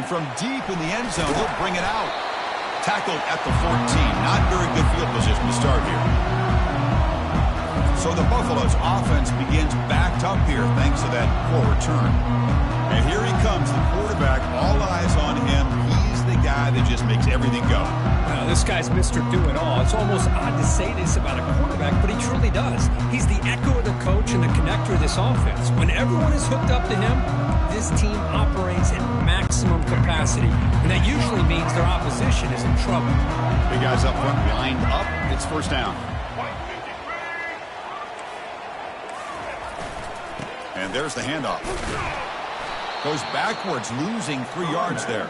from deep in the end zone. He'll bring it out. Tackled at the 14. Not very good field position to start here. So the Buffalo's offense begins backed up here thanks to that poor return. And here he comes, the quarterback. All eyes on him. He's the guy that just makes everything go. Well, this guy's Mr. Do-It-All. It's almost odd to say this about a quarterback, but he truly does. He's the echo of the coach and the connector of this offense. When everyone is hooked up to him, this team operates at maximum capacity. And that usually means their opposition is in trouble. Big guys up front lined up. It's first down. And there's the handoff. Goes backwards, losing 3 yards there.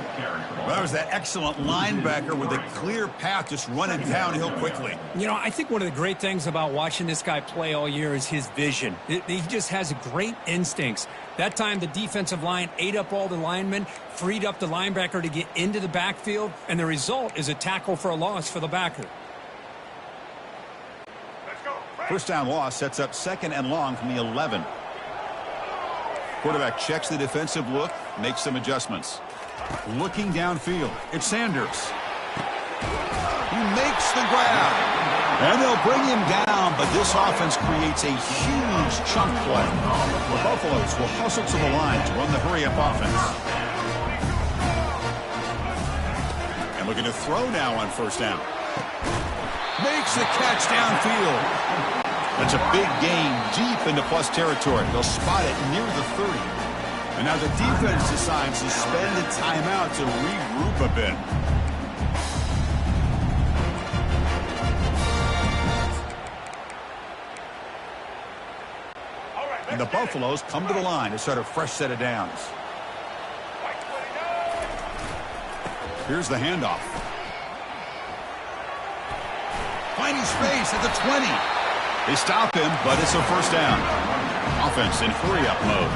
Well, that was that excellent linebacker with a clear path just running downhill quickly. You know, I think one of the great things about watching this guy play all year is his vision. He just has great instincts. That time, the defensive line ate up all the linemen, freed up the linebacker to get into the backfield, and the result is a tackle for a loss for the backer. First down loss sets up 2nd and long from the 11. Quarterback checks the defensive look, makes some adjustments. Looking downfield, it's Sanders. He makes the grab. And they'll bring him down, but this offense creates a huge chunk play. The Buffaloes will hustle to the line to run the hurry-up offense. And looking to throw now on first down. Makes the catch downfield. That's a big gain deep into plus territory. They'll spot it near the 30. And now the defense decides to spend a timeout to regroup a bit. And the Buffaloes come to the line to start a fresh set of downs. Here's the handoff. Finding space at the 20. They stop him, but it's a first down. Offense in hurry-up mode.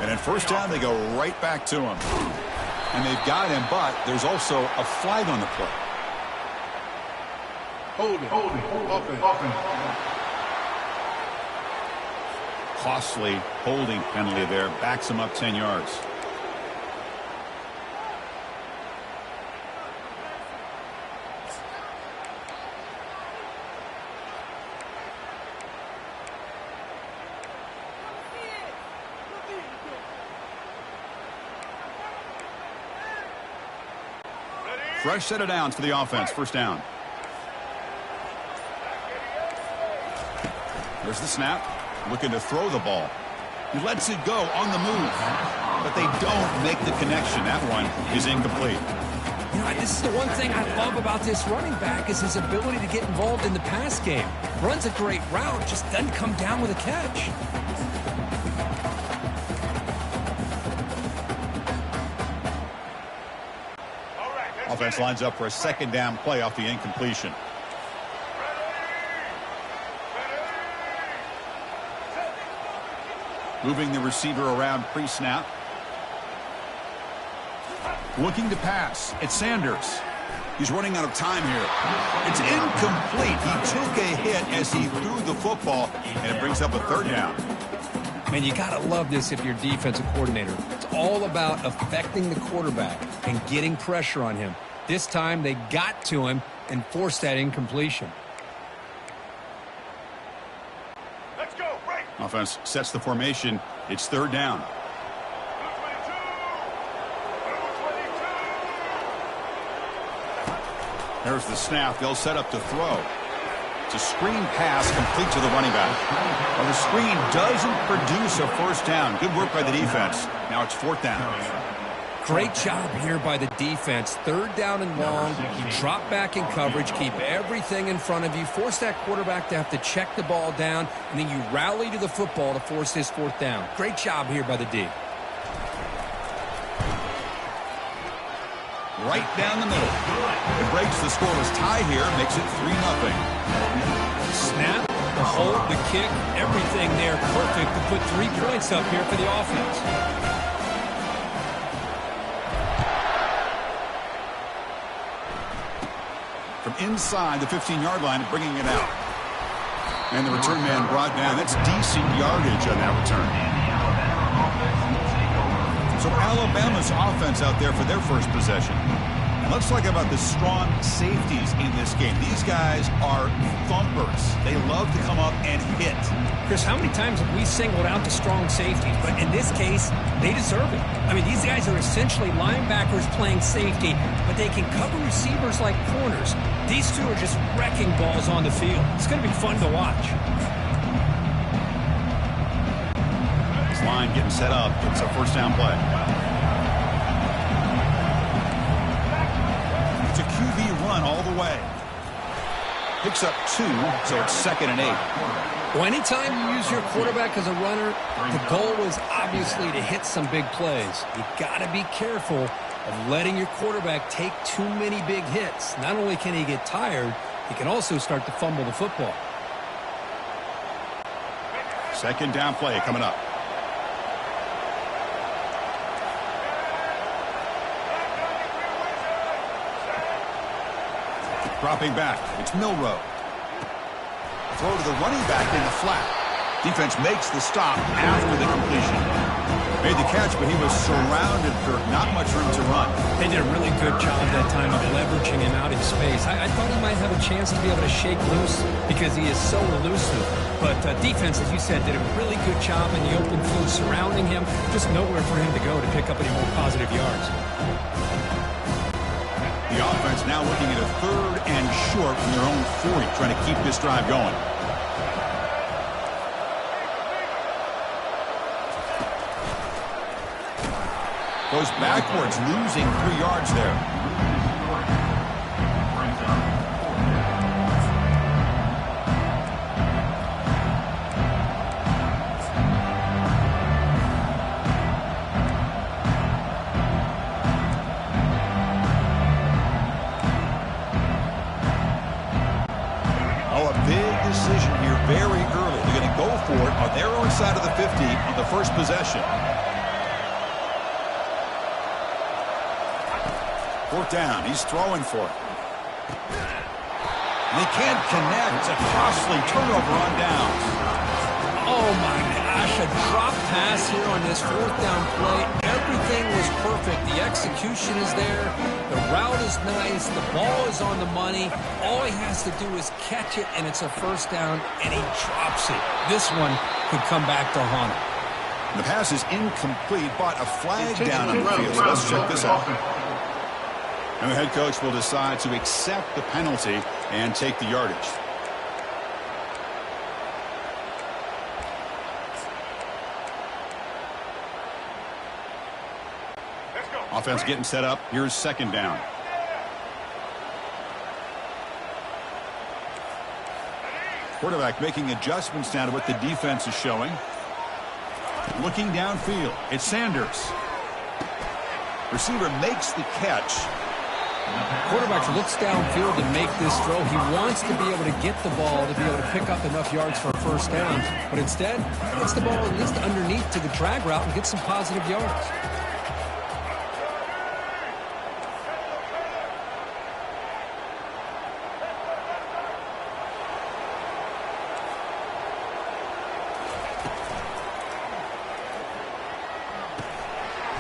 And in first down, they go right back to him. And they've got him, but there's also a flag on the play. Holding. Costly holding penalty there. Backs him up 10 yards. Fresh set of downs for the offense. First down. There's the snap. Looking to throw the ball. He lets it go on the move. But they don't make the connection. That one is incomplete. You know, this is the one thing I love about this running back is his ability to get involved in the pass game. Runs a great route, just doesn't come down with a catch. Offense lines up for a second down play off the incompletion. Moving the receiver around pre-snap. Looking to pass. It's Sanders. He's running out of time here. It's incomplete. He took a hit as he threw the football, and it brings up a third down. Man, you got to love this if you're a defensive coordinator. It's all about affecting the quarterback and getting pressure on him. This time, they got to him and forced that incompletion. Let's go, break. Offense sets the formation. It's third down. There's the snap. They'll set up to throw. It's a screen pass complete to the running back. Well, the screen doesn't produce a first down. Good work by the defense. Now it's fourth down. Great job here by the defense. Third down and long. You drop back in coverage, keep everything in front of you, force that quarterback to have to check the ball down, and then you rally to the football to force this fourth down. Great job here by the D. Right down the middle. It breaks the scoreless tie here, makes it 3-0. Snap, the hold, the kick, everything there perfect to put 3 points up here for the offense. From inside the 15-yard line, bringing it out. And the return man brought down. That's decent yardage on that return. So Alabama's offense out there for their first possession. And let's talk about the strong safeties in this game. These guys are thumpers. They love to come up and hit. Chris, how many times have we singled out the strong safeties? But in this case, they deserve it. I mean, these guys are essentially linebackers playing safety, but they can cover receivers like corners. These two are just wrecking balls on the field. It's going to be fun to watch. This line getting set up. It's a first down play. It's a QB run all the way. Picks up 2, so it's 2nd and 8. Well, anytime you use your quarterback as a runner, the goal is obviously to hit some big plays. You got to be careful of letting your quarterback take too many big hits. Not only can he get tired, he can also start to fumble the football. 2nd down play coming up. Dropping back, it's Milrow. Throw to the running back in the flat. Defense makes the stop after the completion. Made the catch, but he was surrounded, Kirk. Not much room to run. They did a really good job that time of leveraging him out in space. I thought he might have a chance to be able to shake loose because he is so elusive. But defense, as you said, did a really good job in the open field surrounding him. Just nowhere for him to go to pick up any more positive yards. The offense now looking at a 3rd and short from their own 40, trying to keep this drive going. Goes backwards, losing 3 yards there. Decision here very early. They're going to go for it on their own side of the 50 on the first possession. 4th down. He's throwing for it. And they can't connect. It's a costly turnover on downs. Oh, my gosh. A drop pass here on this 4th down play. Everything was perfect. The execution is there. The route is nice. The ball is on the money. All he has to do is catch it, and it's a first down, and he drops it. This one could come back to haunt him. The pass is incomplete, but a flag down on the field. So let's check this out. And the head coach will decide to accept the penalty and take the yardage. Offense getting set up. Here's 2nd down. Quarterback making adjustments now to what the defense is showing. Looking downfield. It's Sanders. Receiver makes the catch. Quarterback looks downfield to make this throw. He wants to be able to get the ball to be able to pick up enough yards for a first down. But instead, gets the ball at least underneath to the drag route and gets some positive yards.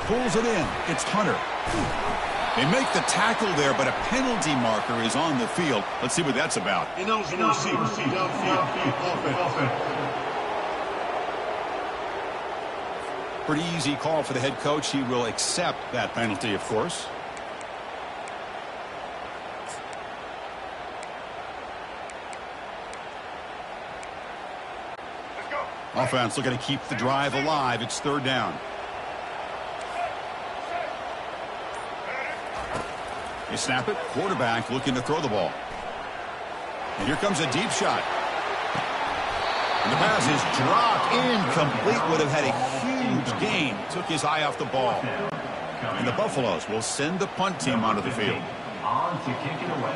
Pulls it in. It's Hunter. They make the tackle there, but a penalty marker is on the field. Let's see what that's about. Pretty easy call for the head coach. He will accept that penalty, of course. Offense looking to keep the drive alive. It's 3rd down. They snap it. Quarterback looking to throw the ball. And here comes a deep shot. And the pass is dropped. Incomplete. Would have had a huge gain. Took his eye off the ball. And the Buffaloes will send the punt team onto the field. On to kick it away.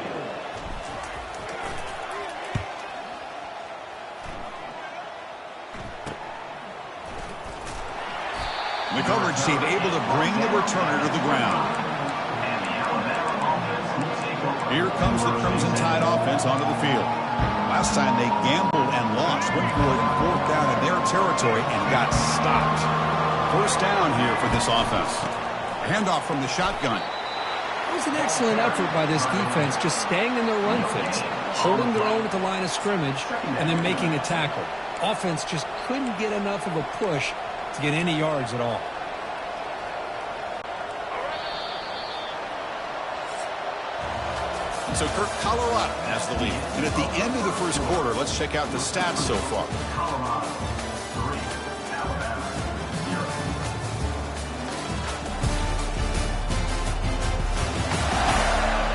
The coverage team able to bring the returner to the ground. And the Alabama offense will take over Here comes the Crimson Tide offense onto the field. Last time they gambled and lost, went for it in 4th down in their territory and got stopped. 1st down here for this offense. Handoff from the shotgun. It was an excellent effort by this defense, just staying in their run fits, holding their own at the line of scrimmage, and then making a tackle. Offense just couldn't get enough of a push to get any yards at all. So Carrolina has the lead. And at the end of the 1st quarter, let's check out the stats so far. Colorado 3, Alabama 0.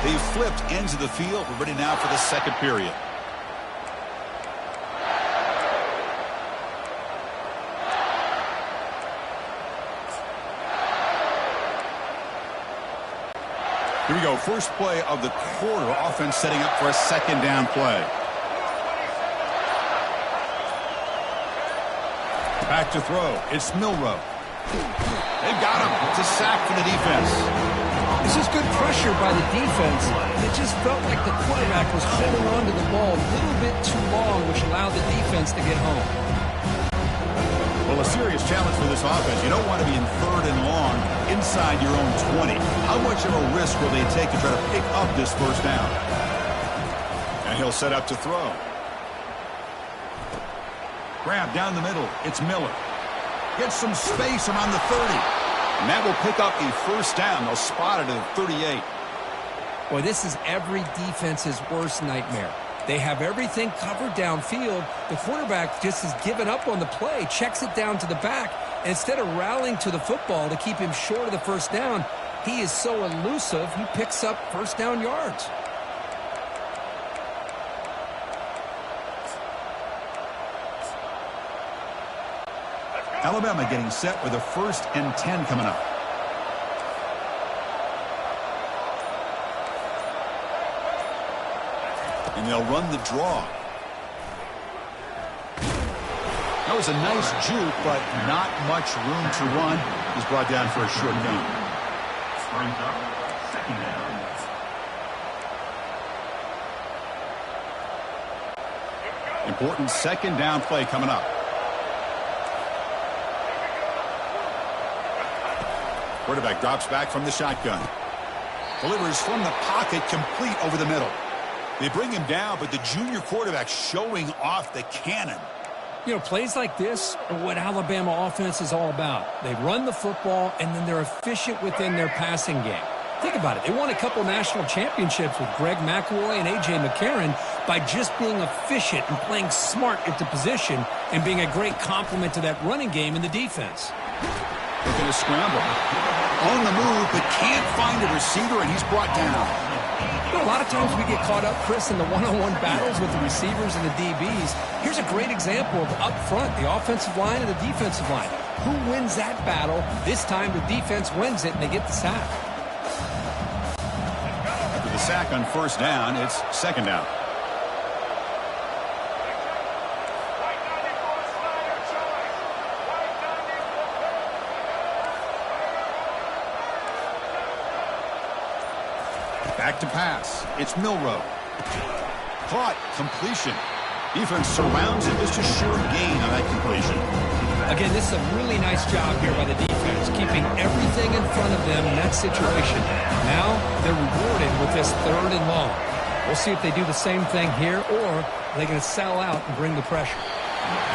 They've flipped ends of the field. We're ready now for the 2nd period. Here we go. First play of the quarter. Offense setting up for a 2nd down play. Back to throw. It's Milroe. They've got him. It's a sack for the defense. This is good pressure by the defense. It just felt like the quarterback was holding on to the ball a little bit too long, which allowed the defense to get home. Well, a serious challenge for this offense. You don't want to be in 3rd and long inside your own 20. How much of a risk will they take to try to pick up this 1st down? And he'll set up to throw. Grab down the middle. It's Miller. Gets some space around the 30. And that will pick up a 1st down. They'll spot it at the 38. Boy, this is every defense's worst nightmare. They have everything covered downfield. The quarterback just has given up on the play, checks it down to the back, and instead of rallying to the football to keep him short of the 1st down, he is so elusive, he picks up 1st down yards. Alabama getting set with a 1st and 10 coming up. And they'll run the draw. That was a nice juke, but not much room to run. He's brought down for a short gain. Brings up 2nd down. Important 2nd down play coming up. Quarterback drops back from the shotgun. Delivers from the pocket, complete over the middle. They bring him down, but the junior quarterback showing off the cannon. You know, plays like this are what Alabama offense is all about. They run the football, and then they're efficient within their passing game. Think about it. They won a couple national championships with Greg McElroy and A.J. McCarron by just being efficient and playing smart at the position and being a great complement to that running game in the defense. Looking to scramble. On the move, but can't find a receiver, and he's brought down. You know, a lot of times we get caught up, Chris, in the one-on-one battles with the receivers and the DBs. Here's a great example of up front, the offensive line and the defensive line. Who wins that battle? This time the defense wins it, and they get the sack. After the sack on 1st down, it's 2nd down. Back to pass. It's Milroe. Caught. Completion. Defense surrounds him. Just a sure gain on that completion. Again, this is a really nice job here by the defense, keeping everything in front of them in that situation. Now they're rewarded with this 3rd and long. We'll see if they do the same thing here, or are they going to sell out and bring the pressure.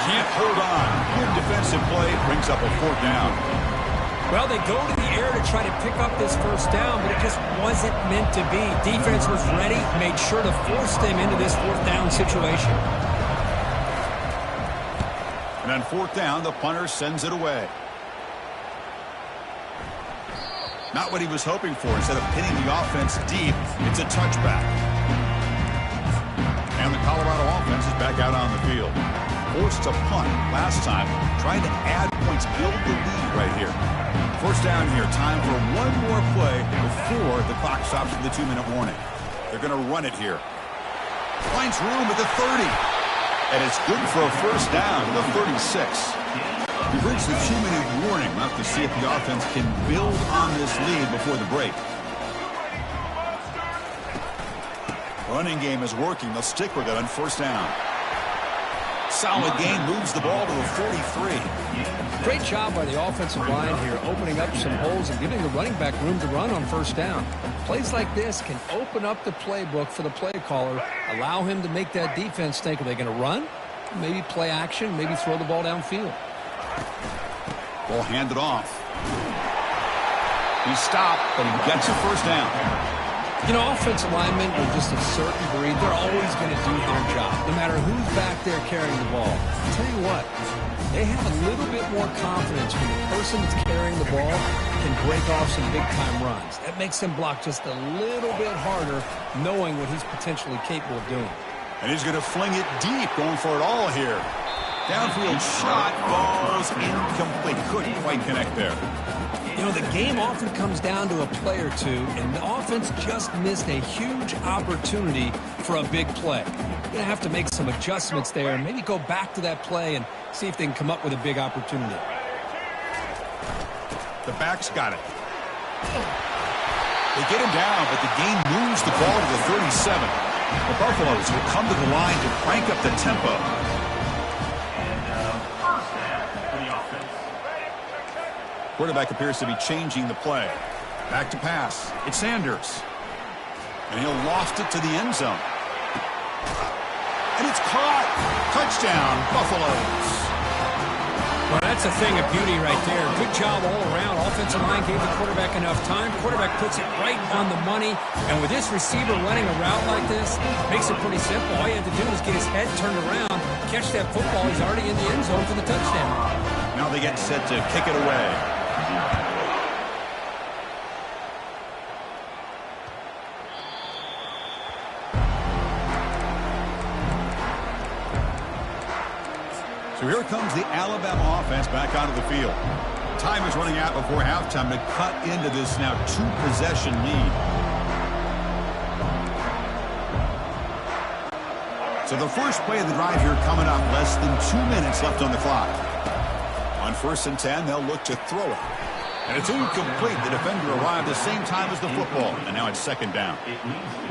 Can't hold on. Good defensive play. Brings up a 4th down. Well, they go to the air to try to pick up this 1st down, but it just wasn't meant to be. Defense was ready, made sure to force them into this 4th down situation. And on 4th down, the punter sends it away. Not what he was hoping for. Instead of pinning the offense deep, it's a touchback. And the Colorado offense is back out on the field. Forced to punt last time, trying to add points, build the lead right here. 1st down here, time for one more play before the clock stops for the 2-minute warning. They're going to run it here. Finds room at the 30. And it's good for a 1st down to the 36. We've reached the 2-minute warning. We'll have to see if the offense can build on this lead before the break. Running game is working. They'll stick with it on first down. Solid gain, moves the ball to the 43. Great job by the offensive line here, opening up some holes and giving the running back room to run on first down. Plays like this can open up the playbook for the play caller, allow him to make that defense think, are they going to run? Maybe play action, maybe throw the ball downfield. Ball handed off. He stopped, but he gets a first down. You know, offensive linemen are just a certain breed. They're always going to do their job, no matter who's back there carrying the ball. I'll tell you what, they have a little bit more confidence when the person that's carrying the ball can break off some big-time runs. That makes them block just a little bit harder, knowing what he's potentially capable of doing. And he's going to fling it deep, going for it all here. Downfield shot goes incomplete. Couldn't quite connect there. You know, the game often comes down to a play or two, and the offense just missed a huge opportunity for a big play. You're going to have to make some adjustments there and maybe go back to that play and see if they can come up with a big opportunity. The back's got it. They get him down, but the game moves the ball to the 37. The Buffaloes will come to the line to crank up the tempo. First down for the offense. Quarterback appears to be changing the play. Back to pass. It's Sanders. And he'll loft it to the end zone. And it's caught. Touchdown, Buffaloes. Well, that's a thing of beauty right there. Good job all around. Offensive line gave the quarterback enough time. Quarterback puts it right on the money. And with this receiver running a route like this, makes it pretty simple. All you have to do is get his head turned around, catch that football. He's already in the end zone for the touchdown. Now they get set to kick it away. So here comes the Alabama offense back onto the field. Time is running out before halftime to cut into this now two-possession lead. So the first play of the drive here coming up, less than 2 minutes left on the clock. On 1st and 10, they'll look to throw it. And it's incomplete. The defender arrived the same time as the football, and now it's 2nd down.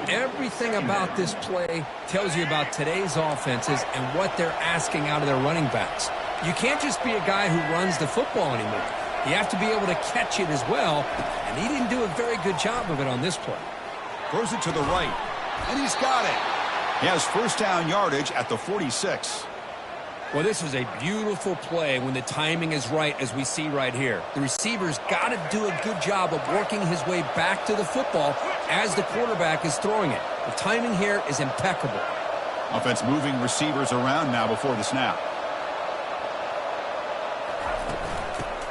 Everything about this play tells you about today's offenses and what they're asking out of their running backs. You can't just be a guy who runs the football anymore. You have to be able to catch it as well, and he didn't do a very good job of it on this play. Throws it to the right, and he's got it. He has first down yardage at the 46. Well, this is a beautiful play when the timing is right, as we see right here. The receiver's got to do a good job of working his way back to the football as the quarterback is throwing it. The timing here is impeccable. Offense moving receivers around now before the snap.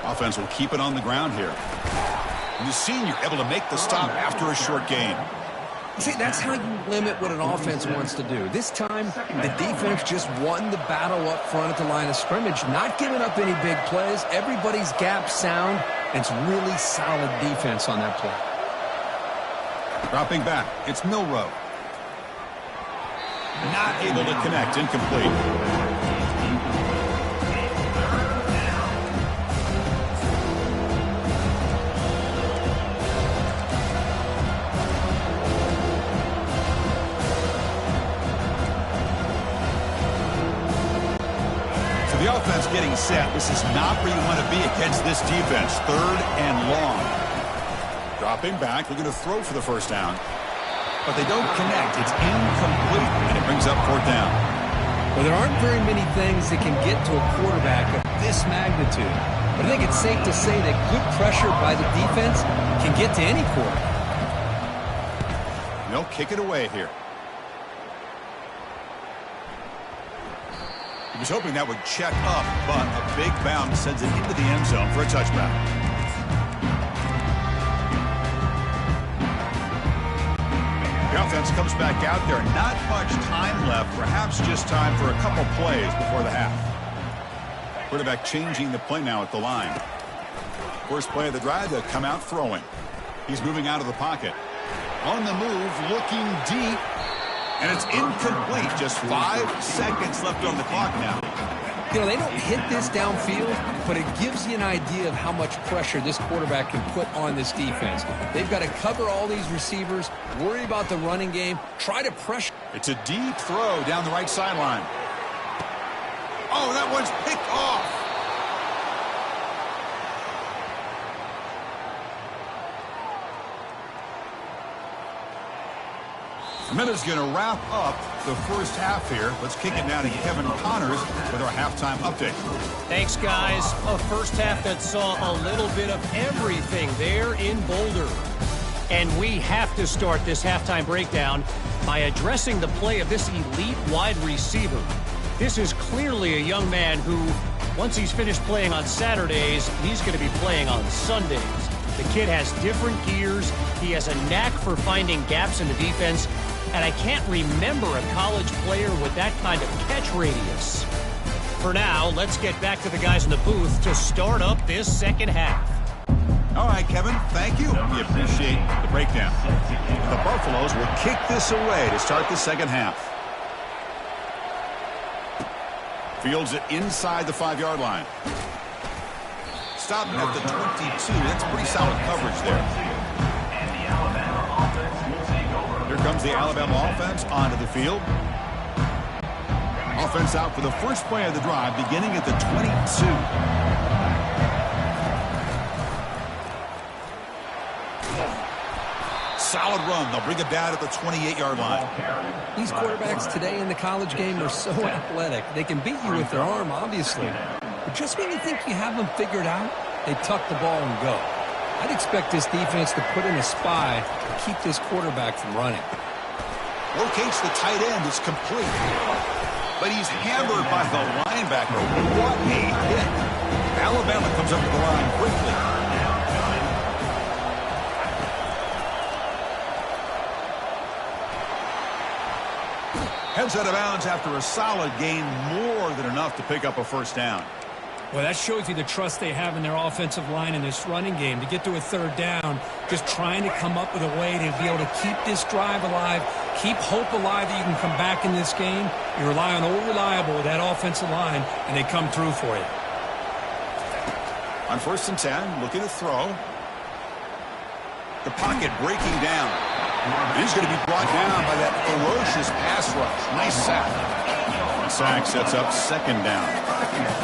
Offense will keep it on the ground here. And the senior able to make the stop after a short gain. See, that's how you limit what an offense wants to do. This time, the defense just won the battle up front at the line of scrimmage, not giving up any big plays. Everybody's gap sound, and it's really solid defense on that play. Dropping back, it's Milrow. Not able to connect, incomplete. The offense getting set. This is not where you want to be against this defense. 3rd and long. Dropping back, looking to throw for the first down. But they don't connect. It's incomplete, and it brings up 4th down. Well, there aren't very many things that can get to a quarterback of this magnitude. But I think it's safe to say that good pressure by the defense can get to any quarterback. And they'll kick it away here. He was hoping that would check up, but a big bounce sends it into the end zone for a touchback. The offense comes back out there. Not much time left, perhaps just time for a couple plays before the half. Quarterback changing the play now at the line. First play of the drive, they'll come out throwing. He's moving out of the pocket. On the move, looking deep. And it's incomplete. Just 5 seconds left on the clock now. You know, they don't hit this downfield, but it gives you an idea of how much pressure this quarterback can put on this defense. They've got to cover all these receivers, worry about the running game, try to pressure. It's a deep throw down the right sideline. Oh, that one's picked off. Minute's going to wrap up the first half here. Let's kick it down to Kevin Connors with our halftime update. Thanks, guys. A first half that saw a little bit of everything there in Boulder. And we have to start this halftime breakdown by addressing the play of this elite wide receiver. This is clearly a young man who, once he's finished playing on Saturdays, he's going to be playing on Sundays. The kid has different gears. He has a knack for finding gaps in the defense. And I can't remember a college player with that kind of catch radius. For now, let's get back to the guys in the booth to start up this second half. All right, Kevin, thank you. We appreciate the breakdown. The Buffaloes will kick this away to start the second half. Fields it inside the 5-yard line. Stopping at the 22. That's pretty solid coverage there. Here comes the Alabama offense onto the field. Offense out for the first play of the drive, beginning at the 22. Solid run. They'll bring it down at the 28-yard line. These quarterbacks today in the college game are so athletic. They can beat you with their arm, obviously. But just when you think you have them figured out, they tuck the ball and go. I'd expect this defense to put in a spy to keep this quarterback from running. Locates the tight end. It's complete. But he's hammered by the linebacker. What a hit. Alabama comes up to the line quickly. Heads out of bounds after a solid gain, more than enough to pick up a first down. Well, that shows you the trust they have in their offensive line in this running game. To get to a third down, just trying to come up with a way to be able to keep this drive alive, keep hope alive that you can come back in this game. You rely on old reliable, that offensive line, and they come through for you. On 1st and 10, looking to throw. The pocket breaking down. He's going to be brought down by that ferocious pass rush. Nice sack. The sack sets up second down.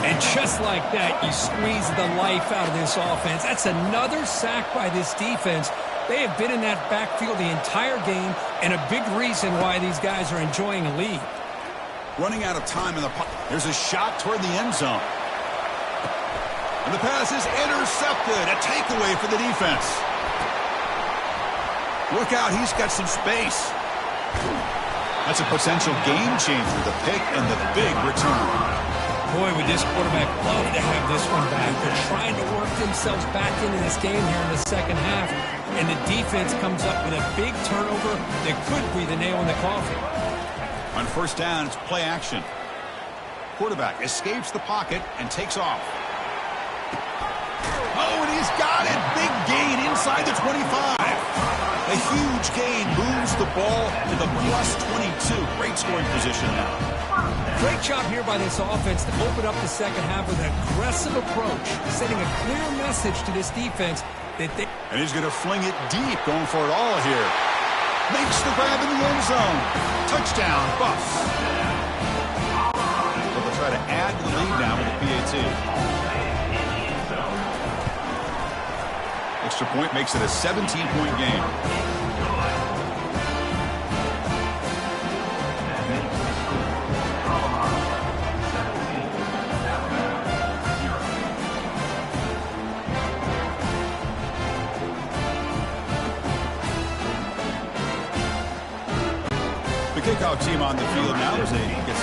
And just like that, you squeeze the life out of this offense. That's another sack by this defense. They have been in that backfield the entire game, and a big reason why these guys are enjoying a lead. Running out of time in the pocket. There's a shot toward the end zone. And the pass is intercepted. A takeaway for the defense. Look out, he's got some space. That's a potential game changer, the pick and the big return. Boy, would this quarterback love to have this one back. They're trying to work themselves back into this game here in the second half, and the defense comes up with a big turnover that could be the nail in the coffin. On 1st down, it's play action. Quarterback escapes the pocket and takes off. Oh, and he's got it. Big gain inside the 25. A huge gain moves the ball to the +22. Great scoring position now. Great job here by this offense to open up the second half with an aggressive approach, sending a clear message to this defense that they... And he's going to fling it deep, going for it all here. Makes the grab in the end zone. Touchdown, Buffs. They'll try to add to the lead now with the PAT. Extra point makes it a 17-point game. The kickoff team on the field now as they get